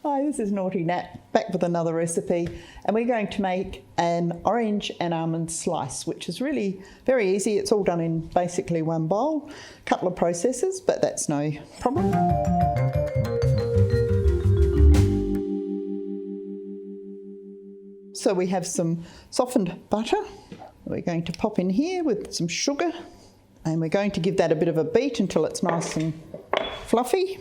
Hi, this is Naughty Nat, back with another recipe, and we're going to make an orange and almond slice, which is really very easy. It's all done in basically one bowl. A couple of processes, but that's no problem. So we have some softened butter. We're going to pop in here with some sugar, and we're going to give that a bit of a beat until it's nice and fluffy.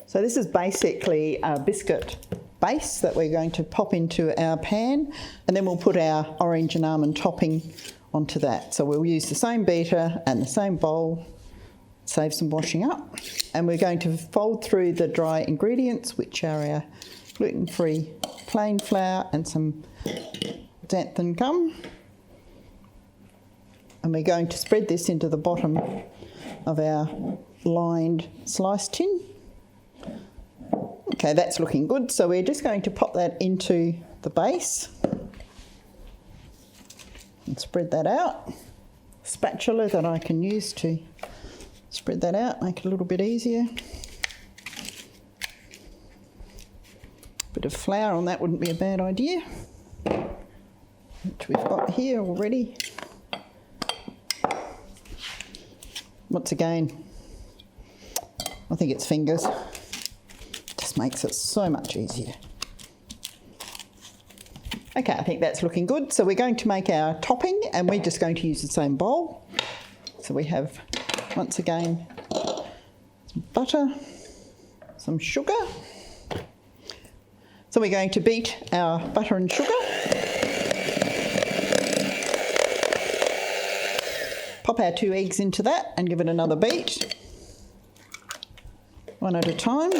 So this is basically a biscuit base that we're going to pop into our pan, and then we'll put our orange and almond topping onto that. So we'll use the same beater and the same bowl, save some washing up, and we're going to fold through the dry ingredients, which are our gluten-free plain flour and some xanthan gum. And we're going to spread this into the bottom of our lined slice tin. Okay, that's looking good. So we're just going to pop that into the base and spread that out. Spatula that I can use to spread that out, make it a little bit easier. Bit of flour on that wouldn't be a bad idea, which we've got here already. Once again, I think it's fingers. Just makes it so much easier. Okay, I think that's looking good. So we're going to make our topping, and we're just going to use the same bowl. So we have, once again, some butter, some sugar. So we're going to beat our butter and sugar. Pop our 2 eggs into that and give it another beat, one at a time.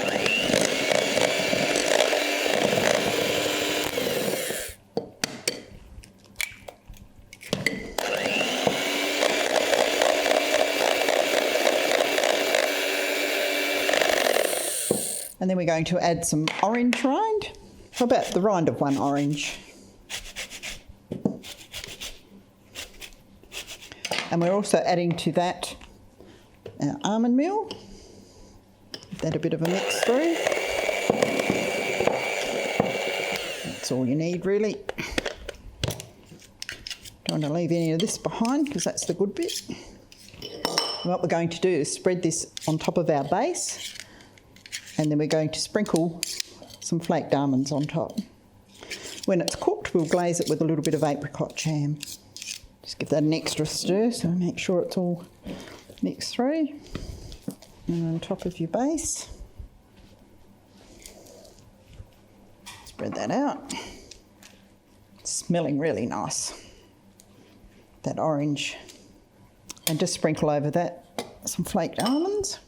And then we're going to add some orange rind, about the rind of 1 orange. And we're also adding to that our almond meal. Give that a bit of a mix through. That's all you need, really. Don't want to leave any of this behind because that's the good bit. And what we're going to do is spread this on top of our base, and then we're going to sprinkle some flaked almonds on top. When it's cooked, we'll glaze it with a little bit of apricot jam. Just give that an extra stir, so make sure it's all mixed through. And on top of your base, spread that out. It's smelling really nice, that orange. And just sprinkle over that some flaked almonds.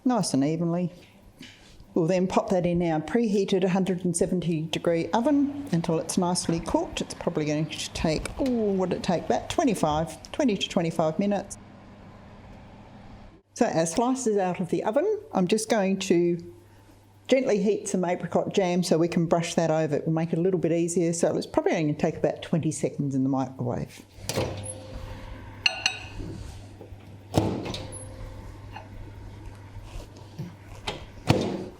Nice and evenly. We'll then pop that in our preheated 170-degree oven until it's nicely cooked. It's probably going to take, what did it take? About 20 to 25 minutes. So our slice is out of the oven. I'm just going to gently heat some apricot jam so we can brush that over. It will make it a little bit easier. So it's probably going to take about 20 seconds in the microwave.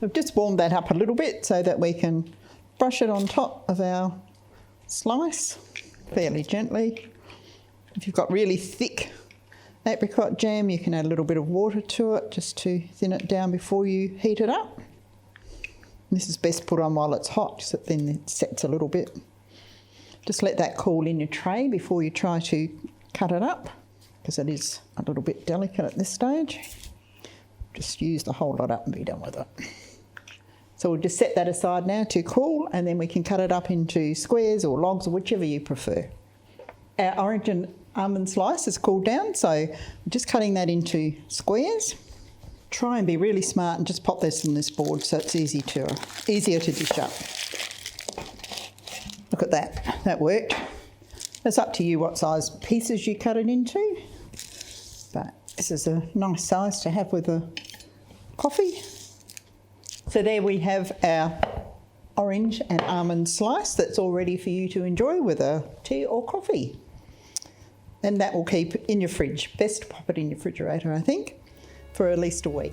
We've just warmed that up a little bit so that we can brush it on top of our slice fairly gently. If you've got really thick apricot jam, you can add a little bit of water to it just to thin it down before you heat it up. This is best put on while it's hot, so then it sets a little bit. Just let that cool in your tray before you try to cut it up, because it is a little bit delicate at this stage. Just use the whole lot up and be done with it. So we'll just set that aside now to cool, and then we can cut it up into squares or logs or whichever you prefer. Our orange and almond slice is cooled down, so I'm just cutting that into squares. Try and be really smart and just pop this on this board so it's easier to dish up. Look at that, that worked. It's up to you what size pieces you cut it into, but this is a nice size to have with a coffee. So there we have our orange and almond slice that's all ready for you to enjoy with a tea or coffee. And that will keep in your fridge. Best to pop it in your refrigerator, I think, for at least a week.